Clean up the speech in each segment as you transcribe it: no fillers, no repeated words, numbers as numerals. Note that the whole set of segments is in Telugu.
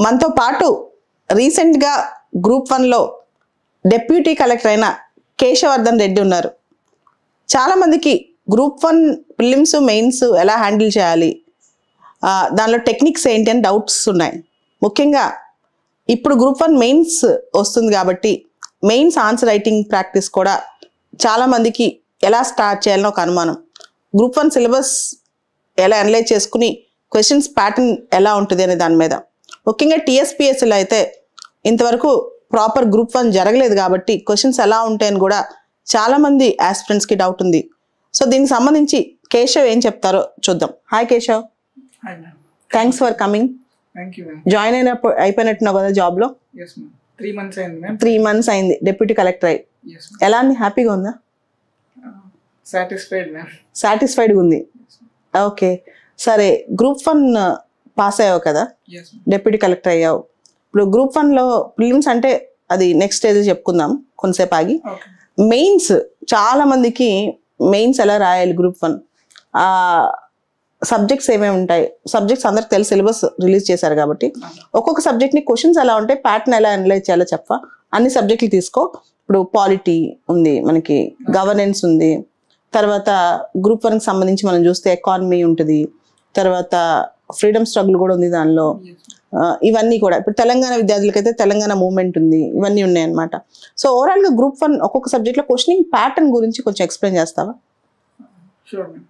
మనతో పాటు రీసెంట్గా గ్రూప్ 1లో డెప్యూటీ కలెక్టర్ అయిన కేశవర్ధన్ రెడ్డి ఉన్నారు. చాలామందికి గ్రూప్ 1 ప్రిలిమ్స్ మెయిన్స్ ఎలా హ్యాండిల్ చేయాలి, దానిలో టెక్నిక్స్ ఏంటి అని డౌట్స్ ఉన్నాయి. ముఖ్యంగా ఇప్పుడు గ్రూప్ 1 మెయిన్స్ వస్తుంది కాబట్టి మెయిన్స్ ఆన్సర్ రైటింగ్ ప్రాక్టీస్ కూడా చాలామందికి ఎలా స్టార్ట్ చేయాలని ఒక అనుమానం. గ్రూప్ 1 సిలబస్ ఎలా అనలైజ్ చేసుకుని క్వశ్చన్స్ ప్యాటర్న్ ఎలా ఉంటుంది అనే దాని మీద, ముఖ్యంగా టీఎస్పీఎస్సీలో అయితే ఇంతవరకు ప్రాపర్ గ్రూప్ 1 జరగలేదు కాబట్టి క్వశ్చన్స్ ఎలా ఉంటాయని కూడా చాలామంది ఆస్పిరెంట్స్కి డౌట్ ఉంది. సో దీనికి సంబంధించి కేశవ్ ఏం చెప్తారో చూద్దాం. Hi Keshav, thanks for coming. Join అయిపోయినట్టున్నావు కదా జాబ్లో? 3 months అయింది డిప్యూటీ కలెక్టర్ అయ్యి. ఎలా ఉంది, హ్యాపీగా ఉందా? సాటిస్ఫైడ్గా ఉంది. ఓకే, సరే. గ్రూప్ 1 పాస్ అయ్యావు కదా, డిప్యూటీ కలెక్టర్ అయ్యావు. ఇప్పుడు గ్రూప్ 1లో ప్రిలిమ్స్ అంటే అది నెక్స్ట్ స్టేజ్ చెప్పుకుందాం కొంతసేపు ఆగి. మెయిన్స్ చాలా మందికి మెయిన్స్ ఎలా రాయాలి గ్రూప్ 1, సబ్జెక్ట్స్ ఏమేమి ఉంటాయి, సబ్జెక్ట్స్ అందరికి తెలిసి సిలబస్ రిలీజ్ చేశారు కాబట్టి ఒక్కొక్క సబ్జెక్ట్ని క్వశ్చన్స్ ఎలా ఉంటాయి, ప్యాటర్న్ ఎలా అనలైజ్ చేయాలో చెప్పా. అన్ని సబ్జెక్టులు తీసుకో. ఇప్పుడు పాలిటీ ఉంది, మనకి గవర్నెన్స్ ఉంది, తర్వాత గ్రూప్ 1కి సంబంధించి మనం చూస్తే ఎకానమీ ఉంటుంది, తర్వాత ఫ్రీడమ్ స్ట్రగుల్ కూడా ఉంది దానిలో. ఇవన్నీ కూడా ఇప్పుడు తెలంగాణ విద్యార్థులకైతే తెలంగాణ మూవ్మెంట్ ఉంది, ఇవన్నీ ఉన్నాయన్నమాట. సో ఓవరాల్గా గ్రూప్ 1 ఒక్కొక్క సబ్జెక్ట్లో క్వశ్చనింగ్ ప్యాటర్న్ గురించి కొంచెం ఎక్స్ప్లెయిన్ చేస్తావా? Sure ma'am.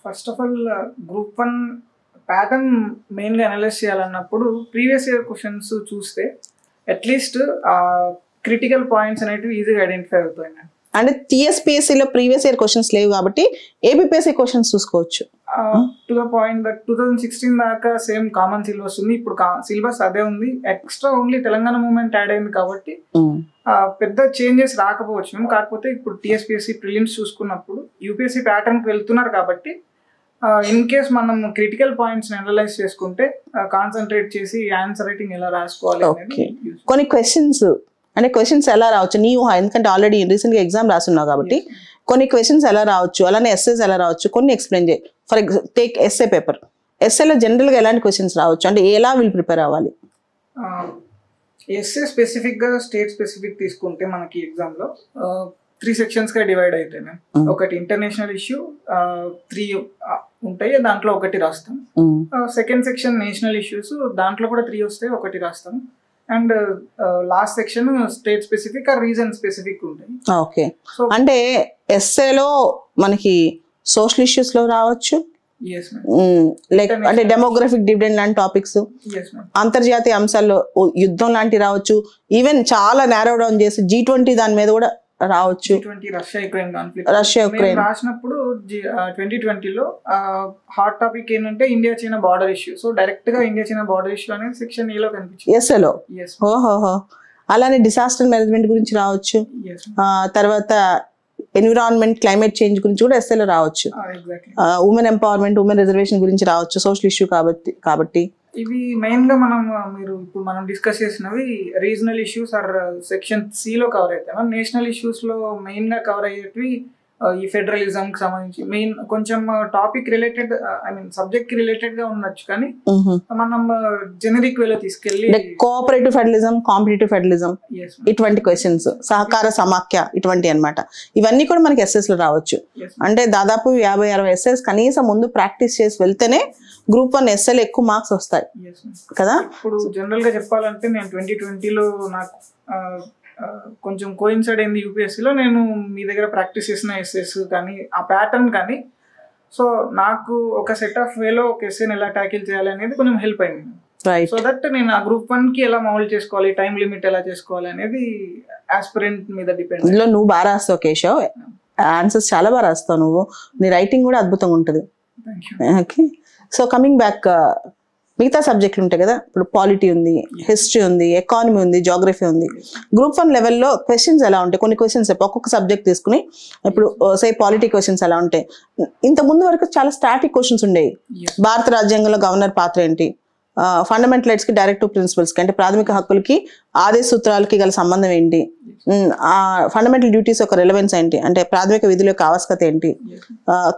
First of all group 1 pattern మెయిన్గా అనలైజ్ చేయాలన్నప్పుడు ప్రీవియస్ ఇయర్ క్వశ్చన్స్ చూస్తే అట్లీస్ట్ క్రిటికల్ పాయింట్స్ అనేటివి ఈజీగా ఐడెంటిఫై అవుతాయి. అంటే టీఎస్పీఎస్సీలో ప్రీవియస్ ఇయర్ క్వశ్చన్స్ లేవు కాబట్టి ఏబిపిఎస్సీ క్వశ్చన్స్ చూసుకోవచ్చు. టు ద పాయింట్ దట్ 2016 దాకా సేమ్ కామన్ సిలబస్ ఉంది. ఇప్పుడు సిలబస్ అదే ఉంది, extra only Telangana movement add అయింది కాబట్టి పెద్ద చేంజెస్ రాకపోవచ్చు మేము. కాకపోతే ఇప్పుడు టీఎస్పీఎస్సీ ప్రిలిమ్స్ చూసుకున్నప్పుడు యూపీఎస్సీ ప్యాటర్న్కి వెళ్తున్నారు కాబట్టి ఇన్ కేస్ మనం క్రిటికల్ పాయింట్స్ అనలైజ్ చేసుకుంటే కాన్సన్ట్రేట్ చేసి ఆన్సర్ రైటింగ్ ఎలా రాసుకోవాలి అనేది. కొన్ని క్వశ్చన్స్ ఎలా రావచ్చు నీ ఊహ, ఎందుకంటే ఆల్రెడీ రీసెంట్గా ఎగ్జామ్ రాస్తున్నావు కాబట్టి కొన్ని క్వశ్చన్స్ ఎలా రావచ్చు, అలానే ఎస్సేస్ ఎలా రావచ్చు కొన్ని ఎక్స్ప్లెయిన్ చేయి. ఫర్ టేక్ ఎస్ఏ పేపర్, ఎస్ఏలో జనరల్గా ఎలాంటి క్వశ్చన్స్ రావచ్చు, అంటే ఎలా వీళ్ళు ప్రిపేర్ అవ్వాలి? ఎస్ఏ స్పెసిఫిక్గా స్టేట్ స్పెసిఫిక్ తీసుకుంటే మనకి ఎగ్జామ్లో 3 సెక్షన్స్గా డివైడ్ అవుతాయి మ్యామ్. ఒకటి ఇంటర్నేషనల్ ఇష్యూ, 3 ఉంటాయి, దాంట్లో ఒకటి రాస్తాం. సెకండ్ సెక్షన్ నేషనల్ ఇష్యూస్, దాంట్లో కూడా 3 వస్తాయి, ఒకటి రాస్తాం. And last section state specific are reason specific ఉంటాయి. ఓకే, అంటే ఎస్ఏలో మనకి సోషల్ ఇష్యూస్ లో రావచ్చు, లైక్ అంటే డెమోగ్రఫిక్ డివిడెండ్ లాంటి టాపిక్స్, అంతర్జాతీయ అంశాల్లో యుద్ధం లాంటివి రావచ్చు, ఈవెన్ చాలా నారో డౌన్ చేసి G20 దాని మీద కూడా రావచ్చు. రష్యా యుక్రెయిన్ రాసినప్పుడు 2020లో హాట్ టాపిక్ ఏంటంటే India China border issue. So direct గా ఇండియా చైనా బార్డర్ ఇష్యూ అనేది సెక్షన్ ఏలో కనిపించింది. ఎస్ఏలో ఓహోహో. అలానే డిసాస్టర్ మేనేజ్మెంట్ గురించి రావచ్చు, తర్వాత ఎన్విరాన్మెంట్ క్లైమేట్ చేంజ్ గురించి కూడా ఎస్ఏలో రావచ్చు, ఉమెన్ ఎంపవర్మెంట్ ఉమెన్ రిజర్వేషన్ గురించి రావచ్చు, సోషల్ ఇష్యూ కాబట్టి ఇవి మెయిన్ గా మనం డిస్కస్ చేసినవి రీజనల్ ఇష్యూస్ ఆర్ సెక్షన్ సిలో కవర్ అవుతాయి. నేషనల్ ఇష్యూస్ లో మెయిన్ గా కవర్ అయ్యేటివి ఈ ఫెడరలిజం కి సంబంధించి మెయిన్ కొంచెం topic related, I mean subject కి రిలేటెడ్ గా ఉండొచ్చు, కానీ మనం జెనరిక్ వేలో తీసుకెళ్లి కోఆపరేటివ్ ఫెడరలిజం, కాంపిటేటివ్ ఫెడరలిజం, ఇటువంటి క్వశ్చన్స్, సహకార సమాఖ్య, ఇటువంటి అన్నమాట. ఇవన్నీ కూడా మనకి ఎస్ఎస్ లో రావచ్చు. అంటే దాదాపు 50-60 ఎస్ఎస్ కనీసం ముందు ప్రాక్టీస్ చేసి వెళ్తేనే గ్రూప్ 1 ఎస్ఎల్ ఎక్కువ మార్క్స్ వస్తాయి కదా. ఇప్పుడు జనరల్ గా చెప్పాలంటే నేను 2020లో నాకు కొంచెం కోయిన్సైడ్ అయింది యూపీఎస్సీలో. నేను మీ దగ్గర ప్రాక్టీస్ చేసిన ఎస్ఎస్ కానీ ఆ ప్యాటర్న్ కానీ, సో నాకు ఒక సెట్ ఆఫ్ వేలో ఒక ఎస్ఏని ఎలా ట్యాకిల్ చేయాలి అనేది కొంచెం హెల్ప్ అయింది. సో దట్ నేను ఆ గ్రూప్ 1కి ఎలా మౌల్డ్ చేసుకోవాలి, టైం లిమిట్ ఎలా చేసుకోవాలి అనేది ఆస్పిరెంట్ మీద డిపెండ్. ఇందులో నువ్వు బాగా రాస్తావు కేశవ్, ఆన్సర్స్ చాలా బాగా రాస్తావు నువ్వు, నీ రైటింగ్ కూడా అద్భుతంగా ఉంటుంది. ఓకే, సో కమింగ్ బ్యాక్, మిగతా సబ్జెక్టులు ఉంటాయి కదా, ఇప్పుడు పాలిటీ ఉంది, హిస్టరీ ఉంది, ఎకానమీ ఉంది, జాగ్రఫీ ఉంది. గ్రూప్ 1 లెవెల్లో క్వశ్చన్స్ ఎలా ఉంటాయి, కొన్ని క్వశ్చన్స్ ఒక్కొక్క సబ్జెక్ట్ తీసుకుని, ఇప్పుడు సే పాలిటీ క్వశ్చన్స్ ఎలా ఉంటాయి. ఇంత ముందు వరకు చాలా స్టాటిక్ క్వశ్చన్స్ ఉండేవి. భారత రాజ్యాంగంలో గవర్నర్ పాత్ర ఏంటి, ఫండమెంటల్ రైట్స్కి డైరెక్టివ్ ప్రిన్సిపల్స్కి అంటే ప్రాథమిక హక్కులకి ఆదేశ సూత్రాలకి గల సంబంధం ఏంటి, ఫండమెంటల్ డ్యూటీస్ యొక్క రిలవెన్స్ ఏంటి, అంటే ప్రాథమిక విధుల యొక్క ఆవశ్యకత ఏంటి,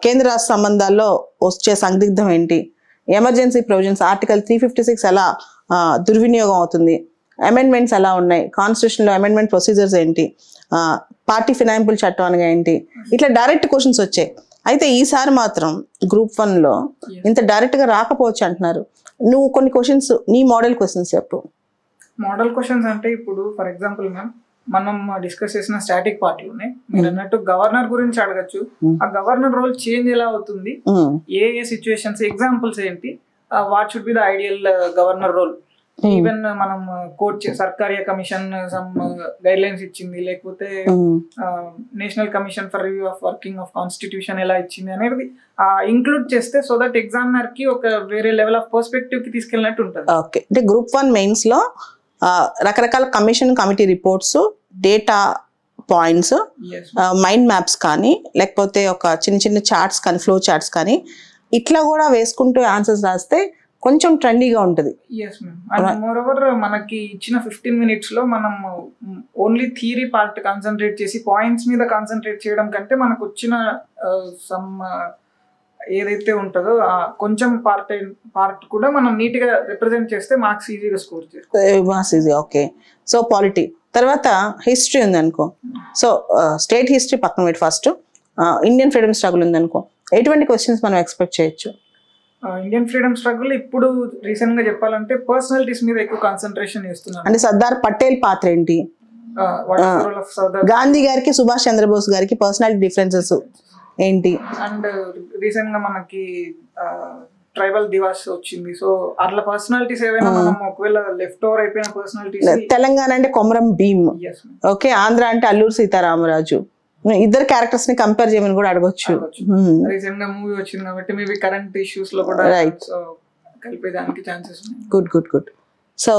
కేంద్ర రాష్ట్ర సంబంధాల్లో వచ్చే సందిగ్ధం ఏంటి, ఎమర్జెన్సీ ప్రొవిజన్స్ ఆర్టికల్ 356 ఎలా దుర్వినియోగం అవుతుంది, అమెండ్మెంట్స్ ఎలా ఉన్నాయి, కాన్స్టిట్యూషన్లో అమెండ్మెంట్ ప్రొసీజర్స్ ఏంటి, పార్టీ ఫినాయింపుల చట్టం అనగా ఏంటి, ఇట్లా డైరెక్ట్ క్వశ్చన్స్ వచ్చాయి. అయితే ఈసారి మాత్రం గ్రూప్ 1లో ఇంత డైరెక్ట్గా రాకపోవచ్చు అంటున్నారు. నువ్వు కొన్ని క్వశ్చన్స్ నీ మోడల్ క్వశ్చన్స్ చెప్పు. మోడల్ క్వశ్చన్స్ అంటే ఇప్పుడు ఫర్ ఎగ్జాంపుల్ మ్యామ్ మనం డిస్కస్ చేసిన స్టాటిక్ పార్ట్లోనే మీరు అన్నట్టు గవర్నర్ గురించి అడగచ్చు. ఆ గవర్నర్ రోల్ చేంజ్ ఎలా అవుతుంది, ఏ ఏ సిచ్యువేషన్స్, ఎగ్జాంపుల్స్ ఏంటి, what should be the ideal governor role. Even మనం court Sarkaria commission some guide lines ఇచ్చింది, లేకపోతే national commission for review of working of constitution ఎలా ఇచ్చింది అనేది ఇంక్లూడ్ చేస్తే సో దట్ ఎగ్జామినర్ కి ఒక వేరే లెవెల్ ఆఫ్ పర్స్పెక్టివ్ కి తీసుకెళ్ళినట్టు ఉంటుంది. ఓకే, అంటే గ్రూప్ 1 మెయిన్స్ లో రకరకాల commission committee reports, data points, mind maps కానీ లేకపోతే ఒక చిన్న చిన్న చార్ట్స్ కానీ ఫ్లో చార్ట్స్ కానీ ఇట్లా కూడా వేసుకుంటూ ఆన్సర్స్ రాస్తే కొంచెం ట్రెండీగా ఉంటుంది. Yes ma'am. And moreover మనకి ఇచ్చిన 15 minutes లో మనం ఓన్లీ థియరీ పార్ట్ కాన్సన్ట్రేట్ చేసి పాయింట్స్ మీద కాన్సన్ట్రేట్ చేయడం కంటే మనకు వచ్చిన సమ్ ఏదైతే ఉంటుందో కొంచెం పార్ట్ కూడా మనం నీట్ గా రిప్రజెంట్ చేస్తే మార్క్స్ ఈజీగా స్కోర్ చేస్తాం. ఓకే, సో పాలిటీ తర్వాత హిస్టరీ ఉంది అనుకో, సో స్టేట్ హిస్టరీ పక్కన పెట్టి ఫస్ట్ ఇండియన్ ఫ్రీడమ్ స్ట్రగుల్ ఉంది అనుకో, ఎటువంటి క్వశ్చన్స్ మనం ఎక్స్పెక్ట్ చేయొచ్చు? ఇండియన్ ఫ్రీడమ్ స్ట్రగుల్ ఇప్పుడు రీసెంట్ గా చెప్పాలంటే పర్సనాలిటీస్ మీద ఎక్కువ కాన్సన్ట్రేషన్ చేస్తున్నారు. అంటే సర్దార్ పటేల్ పాత్ర ఏంటి, గాంధీ గారికి సుభాష్ చంద్రబోస్ గారికి పర్సనాలిటీ డిఫరెన్సెస్ ఏంటి, అండ్ రీసెంట్ గా మనకి ట్రైబల్ దివాస్ వచ్చింది. సో అట్లా పర్సనాలిటీస్ ఏవైనా మనం ఒకవేళ లెఫ్ట్ ఓవర్ అయిపోయిన పర్సనాలిటీస్, తెలంగాణ అంటే కొమరం భీమ్, ఓకే, ఆంధ్ర అంటే అల్లూరు సీతారామరాజు, ఇద్దరు క్యారెక్టర్స్ ని కంపేర్ చేయమని కూడా అడగొచ్చు. రీసెంట్ గా మూవీ వచ్చింది కాబట్టి మేబీ కరెంట్ ఇష్యూస్ లో కూడా కలిపేదానికి ఛాన్సెస్ ఉన్నాయి. గుడ్. సో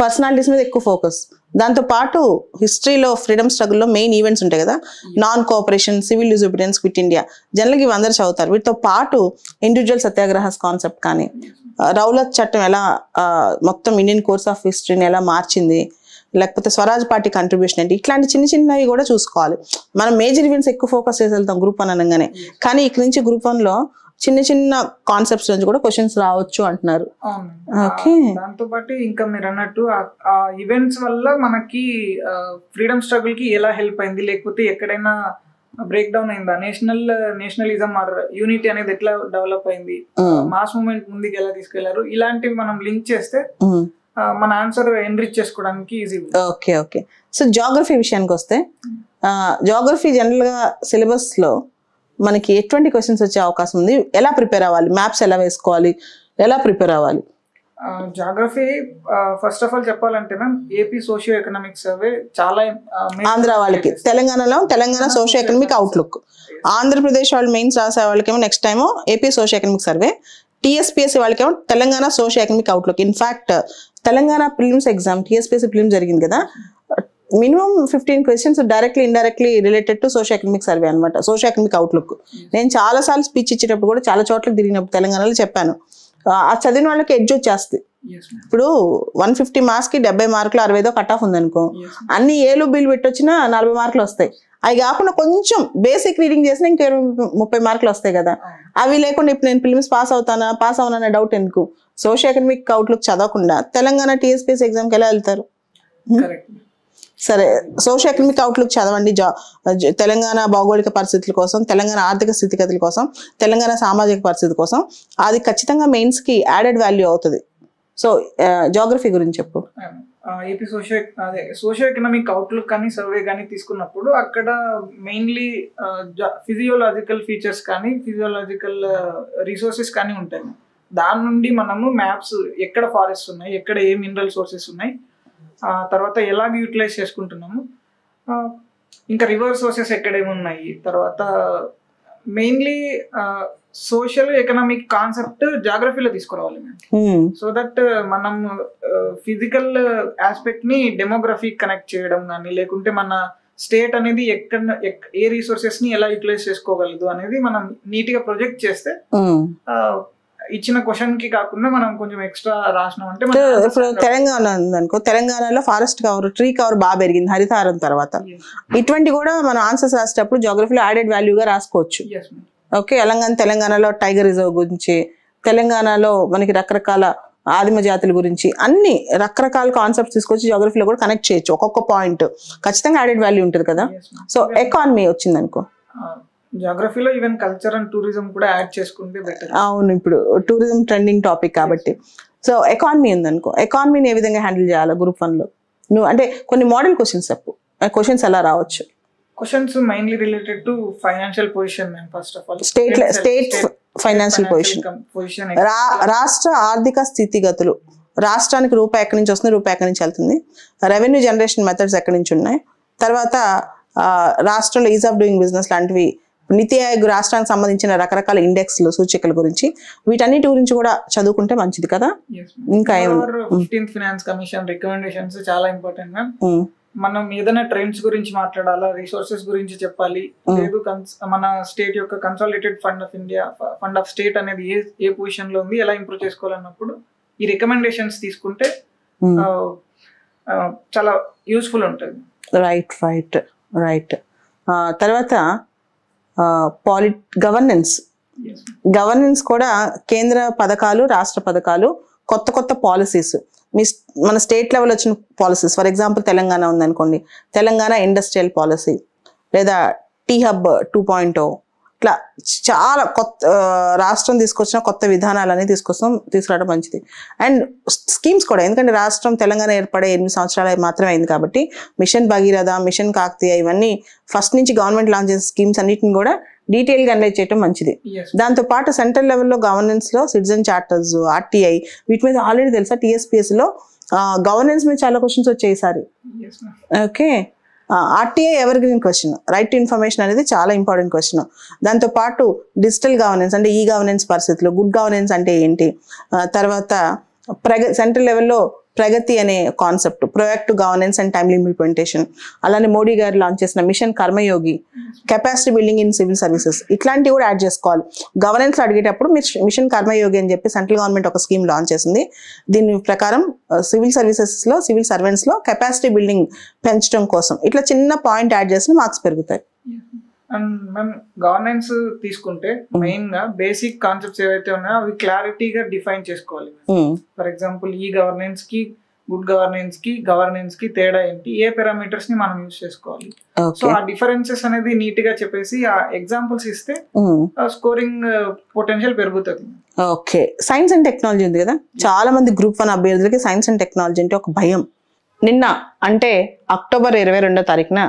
పర్సనాలిటీస్ మీద ఎక్కువ ఫోకస్, దాంతో పాటు హిస్టరీలో ఫ్రీడమ్ స్ట్రగుల్లో మెయిన్ ఈవెంట్స్ ఉంటాయి కదా, non cooperation, civil disobedience, quit India, జనరల్గా ఇవి అందరూ చదువుతారు. వీటితో పాటు ఇండివిజువల్ సత్యాగ్రహస్ కాన్సెప్ట్ కానీ, రౌలత్ చట్టం ఎలా మొత్తం ఇండియన్ కోర్స్ ఆఫ్ హిస్టరీని ఎలా మార్చింది, లేకపోతే స్వరాజ్ పార్టీ కంట్రిబ్యూషన్ ఏంటి, ఇట్లాంటి చిన్న చిన్నవి కూడా చూసుకోవాలి. మనం మేజర్ ఈవెంట్స్ ఎక్కువ ఫోకస్ చేసి వెళ్తాం గ్రూప్ 1 అనగానే, కానీ ఇక్కడ నుంచి గ్రూప్ 1లో చిన్న చిన్న కాన్సెప్ట్స్ నుంచి కూడా క్వశ్చన్స్ రావచ్చు అంటున్నారు. ఓకే, దాంతో పాటు ఇంకా మీరు అన్నట్టు ఆ ఈవెంట్స్ వల్ల మనకి ఫ్రీడమ్ స్ట్రగుల్ కి ఎలా హెల్ప్ అయింది, లేకపోతే ఎక్కడైనా బ్రేక్ డౌన్ అయిందా, నేషనలిజం ఆర్ యూనిటీ అనేది ఎట్లా డెవలప్ అయింది, మాస్ మూవ్మెంట్ ముందుకు ఎలా తీసుకెళ్లారు, ఇలాంటివి మనం లింక్ చేస్తే మన ఆన్సర్ ఎన్రిచ్ చేసుకోవడానికి ఈజీ. ఓకే. సో జాగ్రఫీ విషయానికి వస్తే, జాగ్రఫీ జనరల్ గా సిలబస్ లో మనకి ఎటువంటి క్వశ్చన్స్ వచ్చే అవకాశం ఉంది, ఎలా ప్రిపేర్ అవ్వాలి, మ్యాప్స్ ఎలా వేసుకోవాలి, ఎలా ప్రిపేర్ అవ్వాలి? జాగ్రఫీ ఫస్ట్ ఆఫ్ ఆల్ చెప్పాలంటే ma'am AP socio economic survey చాలా ఆంధ్ర వాళ్ళకి, Telangana socio economic outlook, Andhra Pradesh వాళ్ళు మెయిన్స్ రాసే వాళ్ళకేమో next time AP socio economic survey, TSPSC వాళ్ళకేమో Telangana socio economic outlook. In fact Telangana prelims exam TSPSC prelims జరిగింది కదా, minimum 15 questions directly indirectly related to socio economic survey అనమాట, సోషియో ఎకనామిక్ అవుట్లుక్. నేను చాలా సార్లు స్పీచ్ ఇచ్చేటప్పుడు కూడా చాలా చోట్ల తిరిగినప్పుడు తెలంగాణలో చెప్పాను, ఆ చదివిన వాళ్ళకి ఎడ్జ్ వచ్చేస్తుంది. ఇప్పుడు 150 మార్క్స్ కి 70 మార్కులు 65 కట్ ఆఫ్ ఉందనుకో, అన్ని ఏలు బిల్లు పెట్టొచ్చినా 40 మార్కులు వస్తాయి. అవి కాకుండా కొంచెం బేసిక్ రీడింగ్ చేసినా ఇంకా 20-30 మార్కులు వస్తాయి కదా. అవి లేకుండా ఇప్పుడు నేను ప్రిలిమ్స్ పాస్ అవునా డౌట్ ఎందుకు? సోషియో ఎకనామిక్ అవుట్లుక్ చదవకుండా తెలంగాణ టీఎస్పీఎస్సీ ఎగ్జామ్కి ఎలా వెళ్తారు? సరే, సోషియో ఎకనామిక్ అవుట్లుక్ చదవండి, తెలంగాణ భౌగోళిక పరిస్థితుల కోసం, తెలంగాణ ఆర్థిక స్థితిగతుల కోసం, తెలంగాణ సామాజిక పరిస్థితి కోసం, అది ఖచ్చితంగా మెయిన్స్ కి యాడెడ్ వాల్యూ అవుతుంది. సో జాగ్రఫీ గురించి చెప్పు. ఏపీ సోషియో ఎకనామిక్ అవుట్లుక్ కానీ సర్వే కానీ తీసుకున్నప్పుడు అక్కడ మెయిన్లీ ఫిజియోలాజికల్ ఫీచర్స్ కానీ ఫిజియోలాజికల్ రిసోర్సెస్ కానీ ఉంటాయి. దాని నుండి మనము మ్యాప్స్ ఎక్కడ ఫారెస్ట్ ఉన్నాయి, ఎక్కడ ఏ మినరల్ సోర్సెస్ ఉన్నాయి, తర్వాత ఎలాగ యూటిలైజ్ చేసుకుంటున్నాము, ఇంకా రివర్ సోర్సెస్ ఎక్కడేమున్నాయి, తర్వాత మెయిన్లీ సోషల్ ఎకనామిక్ కాన్సెప్ట్ జాగ్రఫీలో తీసుకురావాలి సో దట్ మనం ఫిజికల్ ఆస్పెక్ట్ ని డెమోగ్రఫీ కనెక్ట్ చేయడం కానీ, లేకుంటే మన స్టేట్ అనేది ఏ రిసోర్సెస్ ని ఎలా యూటిలైజ్ చేసుకోగలదు అనేది మనం నీట్ గా ప్రొజెక్ట్ చేస్తే ఇచ్చిన క్వశ్చన్ కి కాకుండా మనం కొంచెం ఎక్స్ట్రా రాసినాం అంటే. ఇప్పుడు తెలంగాణ ఉందనుకో, తెలంగాణలో ఫారెస్ట్ కవర్, ట్రీ కవర్ బాగా పెరిగింది హరితహారం తర్వాత, ఇటువంటి కూడా మనం ఆన్సర్స్ రాసేటప్పుడు జాగ్రఫీలో యాడెడ్ వాల్యూగా రాసుకోవచ్చు. ఓకే, తెలంగాణలో టైగర్ రిజర్వ్ గురించి, తెలంగాణలో మనకి రకరకాల ఆదిమ జాతుల గురించి అన్ని రకరకాల కాన్సెప్ట్స్ తీసుకొచ్చి జాగ్రఫీలో కూడా కనెక్ట్ చేయొచ్చు. ఒక్కొక్క పాయింట్ ఖచ్చితంగా యాడెడ్ వాల్యూ ఉంటుంది కదా. సో ఎకానమీ వచ్చింది అనుకో, జాగ్రఫీలో ఈవెన్ కల్చర్ అండ్ టూరిజం కూడా యాడ్ చేసుకుంటే బెటర్. అవును, ఇప్పుడు టూరిజం ట్రెండింగ్ టాపిక్ కాబట్టి. సో ఎకానమీ ఉందనుకో, ఎకానమీని ఏ విధంగా హ్యాండిల్ చేయాలి గ్రూప్ 1 లో? నువ్వు అంటే కొన్ని మోడల్ క్వశ్చన్స్ చెప్పు, క్వశ్చన్స్ ఎలా రావచ్చు? Questions mainly related to financial position. First of all state financial position, position, రాష్ట్ర ఆర్థిక స్థితిగతులు, రాష్ట్రానికి రూపాయి ఎక్కడి నుంచి వస్తుంది, రూపాయి ఎక్కడి నుంచి వెళ్తుంది, రెవెన్యూ జనరేషన్ మెథడ్స్ ఎక్కడి నుంచి ఉన్నాయి, తర్వాత రాష్ట్రంలో ఈజ్ ఆఫ్ డూయింగ్ బిజినెస్ లాంటివి, నీతి ఆయోగ్ రాష్ట్రానికి సంబంధించిన రకరకాల ఇండెక్స్లు, సూచికల గురించి, వీటన్నిటి గురించి కూడా చదువుకుంటే మంచిది కదా. ఇంకా 15th ఫైనాన్స్ కమిషన్ రికమెండేషన్స్ చాలా ఇంపార్టెంట్ మ్యామ్. మనం ఏదైనా ట్రెండ్స్ గురించి మాట్లాడాలా, రిసోర్సెస్ గురించి చెప్పాలి, లేదు మన స్టేట్ యొక్క consolidated fund of India, fund of state అనేది ఏ పొజిషన్ లో ఉంది, ఎలా ఇంప్రూవ్ చేసుకోవాలన్నప్పుడు ఈ రికమెండేషన్స్ తీసుకుంటే చాలా యూస్ఫుల్ ఉంటుంది. రైట్. తర్వాత గవర్నెన్స్ కూడా కేంద్ర పథకాలు, రాష్ట్ర పథకాలు, కొత్త పాలసీస్, మన స్టేట్ లెవెల్ వచ్చిన పాలసీస్. ఫర్ ఎగ్జాంపుల్ తెలంగాణ ఉందనుకోండి, తెలంగాణ ఇండస్ట్రియల్ పాలసీ లేదా టీ హబ్ 2.0, ఇట్లా చాలా కొత్త రాష్ట్రం తీసుకొచ్చిన కొత్త విధానాలని తీసుకురావడం మంచిది. అండ్ స్కీమ్స్ కూడా, ఎందుకంటే రాష్ట్రం తెలంగాణ ఏర్పడే 8 సంవత్సరాలు మాత్రమే అయింది కాబట్టి మిషన్ భగీరథ, మిషన్ కాకతీయ, ఇవన్నీ ఫస్ట్ నుంచి గవర్నమెంట్ లాంచ్ చేసిన స్కీమ్స్ అన్నిటిని కూడా డీటెయిల్గా అనలైజ్ చేయడం మంచిది. దాంతోపాటు సెంట్రల్ లెవెల్లో గవర్నెన్స్లో సిటిజన్ చార్టర్స్, ఆర్టీఐ, వీటి మీద ఆల్రెడీ తెలుసా TSPSలో గవర్నెన్స్ మీద చాలా క్వశ్చన్స్ వచ్చాయి ఈసారి. Okay, RTI ever green question, right to information అనేది చాలా ఇంపార్టెంట్ క్వశ్చన్. దాంతోపాటు డిజిటల్ గవర్నెన్స్ అంటే ఈ గవర్నెన్స్ పరిస్థితులు, గుడ్ గవర్నెన్స్ అంటే ఏంటి, తర్వాత సెంట్రల్ లెవెల్లో ప్రగతి అనే concept, proactive governance and timely implementation, అలానే మోడీ గారు లాంచ్ చేసిన mission Karmayogi, capacity building in civil services, ఇట్లాంటివి కూడా యాడ్ చేసుకోవాలి. గవర్నెన్స్ అడిగేటప్పుడు మిషన్ కర్మయోగి అని చెప్పి సెంట్రల్ గవర్నమెంట్ ఒక స్కీమ్ లాంచ్ చేసింది. దీని ప్రకారం సివిల్ సర్వీసెస్లో, సివిల్ సర్వెంట్స్లో కెపాసిటీ బిల్డింగ్ పెంచడం కోసం ఇట్లా చిన్న పాయింట్ యాడ్ చేసిన మార్క్స్ పెరుగుతాయి. అండ్ మేము గవర్నెన్స్ తీసుకుంటే మెయిన్ గా బేసిక్ కాన్సెప్ట్స్ ఏవైతే ఉన్నాయో అవి క్లారిటీగా డిఫైన్ చేసుకోవాలి. ఫర్ ఎగ్జాంపుల్ ఈ గవర్నెన్స్ కి, గుడ్ గవర్నెన్స్ కి తేడా ఏంటి, ఏ పారామీటర్స్ ని మనం యూజ్ చేసుకోవాలి. సో ఆ డిఫరెన్సెస్ అనేది నీట్ గా చెప్పేసి ఆ ఎగ్జాంపుల్స్ ఇస్తే స్కోరింగ్ పొటెన్షియల్ పెరుగుతుంది. ఓకే, సైన్స్ అండ్ టెక్నాలజీ ఉంది కదా, చాలా మంది గ్రూప్ 1 అభ్యర్థులకి సైన్స్ అండ్ టెక్నాలజీ అంటే ఒక భయం. నిన్న అంటే అక్టోబర్ 22వ తారీఖున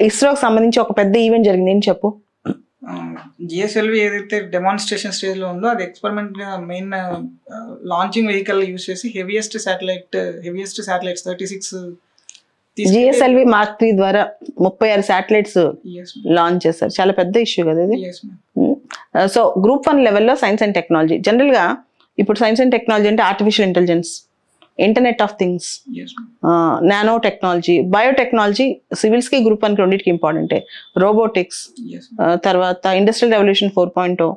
ఇస్రోకి సంబంధించి ఒక పెద్ద ఈవెంట్ జరిగింది. ఏం చెప్పు? GSLV ఏదైతే డెమాన్స్ట్రేషన్ స్టేజ్ లో ఉందో అది ఎక్స్పెరిమెంట్ గా మెయిన్ లాంచింగ్ వెహికల్ యూజ్ చేసి హెవియెస్ట్ శాటిలైట్స్ 36 GSLV Mark 3 ద్వారా 36 శాటిలైట్స్ లాంచ్ చేశారు. చాలా పెద్ద ఇష్యూ కదా ఇది. సో గ్రూప్ 1 లెవెల్లో సైన్స్ అండ్ టెక్నాలజీ, జనరల్ గా ఇప్పుడు సైన్స్ అండ్ టెక్నాలజీ అంటే artificial intelligence, internet of things, nano technology, biotechnology, civils కి గ్రూప్ 1 రెండింటికి ఇంపార్టెంటే, రోబోటిక్స్, తర్వాత industrial revolution 4.0,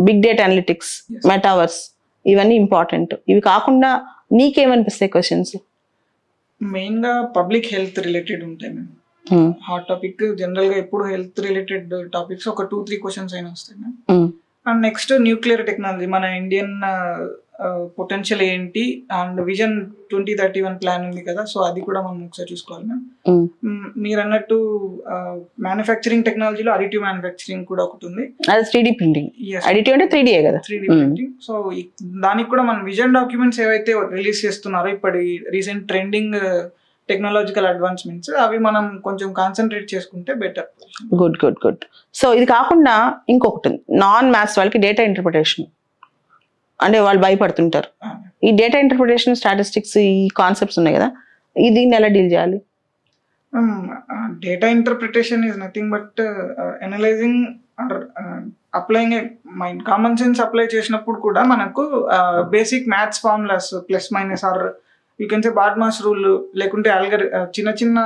big data analytics, metaverse, ఇవన్నీ ఇంపార్టెంట్. ఇవి కాకుండా నీకేమనిపిస్తాయి క్వశ్చన్స్? మెయిన్ గా పబ్లిక్ హెల్త్ రిలేటెడ్ ఉంటాయి. హాట్ టాపిక్ జనరల్ గా ఎప్పుడు హెల్త్ రిలేటెడ్ టాపిక్స్ ఒక 2-3 క్వశ్చన్స్ అయినా వస్తాయి. అండ్ నెక్స్ట్ న్యూక్లియర్ టెక్నాలజీ, మన ఇండియన్ పొటెన్షియల్ ఏంటి, అండ్ విజన్ 2031 ప్లాన్ ఉంది కదా, సో అది కూడా మనం ఒకసారి చూసుకోవాలి. మీరు అన్నట్టు మ్యానుఫ్యాక్చరింగ్ టెక్నాలజీలో అడిటివ్ మ్యానుఫ్యాక్చరింగ్ కూడా ఒకటి ఉంది. అది 3D ప్రింటింగ్. అడిటివ్ అంటే 3D కదా, 3D ప్రింటింగ్. సో దానికి కూడా మన విజన్ డాక్యుమెంట్స్ ఏవైతే రిలీజ్ చేస్తున్నారో ఇప్పటి రీసెంట్ ట్రెండింగ్ టెక్నాలజికల్ అడ్వాన్స్మెంట్స్, అవి మనం కొంచెం కాన్సన్ట్రేట్ చేసుకుంటే బెటర్. గుడ్. సో ఇది కాకుండా ఇంకొకటి ఉంది, నాన్ మ్యాథ్స్ వాళ్ళకి డేటా ఇంటర్ప్రిటేషన్, అంటే వాళ్ళు భయపడుతుంటారు. ఈ డేటా ఇంటర్ప్రిటేషన్, స్టాటిస్టిక్స్, ఈ కాన్సెప్ట్స్ ఉన్నాయి కదా, దీన్ని ఎలా డీల్ చేయాలి? Data interpretation is nothing but analyzing or applying mind. Common sense apply చేసినప్పుడు కూడా మనకు basic maths formulas, plus minus, or you can say BODMAS rule, లేకుంటే చిన్న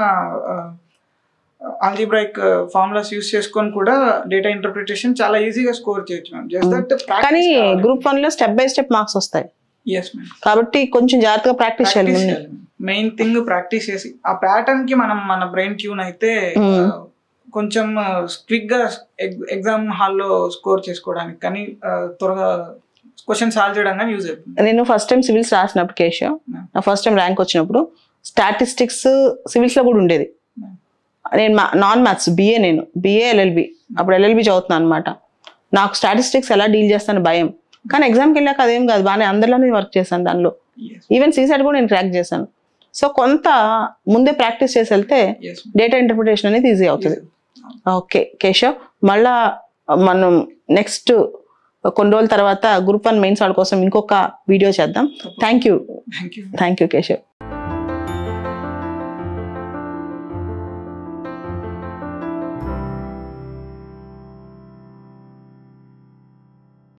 ఆల్జీబ్రాయిక్ ఫార్ములాస్ యూస్ చేసుకొని కూడా డేటా ఇంటర్ప్రిటేషన్ చాలా ఈజీగా స్కోర్ చేయొచ్చు మ్యామ్. జస్ట్ దట్ కానీ గ్రూప్ 1 లో స్టెప్ బై స్టెప్ మార్క్స్ వస్తాయి. yes ma'am, కాబట్టి కొంచెం జాగ్రత్తగా ప్రాక్టీస్ చేయాలి. మెయిన్ థింగ్ ప్రాక్టీస్ చేసి ఆ ప్యాటర్న్ కి మనం మన బ్రెయిన్ ట్యూన్ అయితే కొంచెం క్విక్ గా ఎగ్జామ్ హాల్లో స్కోర్ చేసుకోవడానికి కానీ త్వరగా క్వశ్చన్ సాల్వ్ చేయడం కానీ యూజ్ అవుతుంది. నేను ఫస్ట్ టైం సివిల్స్ రాసినప్పుడు కేశవ్, నా ఫస్ట్ టైం ర్యాంక్ వచ్చినప్పుడు స్టాటిస్టిక్స్ సివిల్స్లో కూడా ఉండేది. నేను నాన్ మ్యాథ్స్ బిఏ, నేను బిఏ ఎల్ఎల్బి, అప్పుడు ఎల్ఎల్బి చదువుతున్నాను అనమాట. నాకు స్టాటిస్టిక్స్ ఎలా డీల్ చేస్తాను భయం, కానీ ఎగ్జామ్కి వెళ్ళాక అదేం కాదు, బాగానే అందరిలోనే వర్క్ చేశాను దానిలో. ఈవెన్ సీసెట్ కూడా నేను క్రాక్ చేశాను. సో కొంత ముందే ప్రాక్టీస్ చేసి వెళ్తే డేటా ఇంటర్ప్రిటేషన్ అనేది ఈజీ అవుతుంది. ఓకే కేశవ్, మళ్ళా మనం నెక్స్ట్ కొన్ని రోజుల తర్వాత గ్రూప్ 1 మెయిన్స్ వాళ్ళ కోసం ఇంకొక వీడియో చేద్దాం. Thank you Keshav.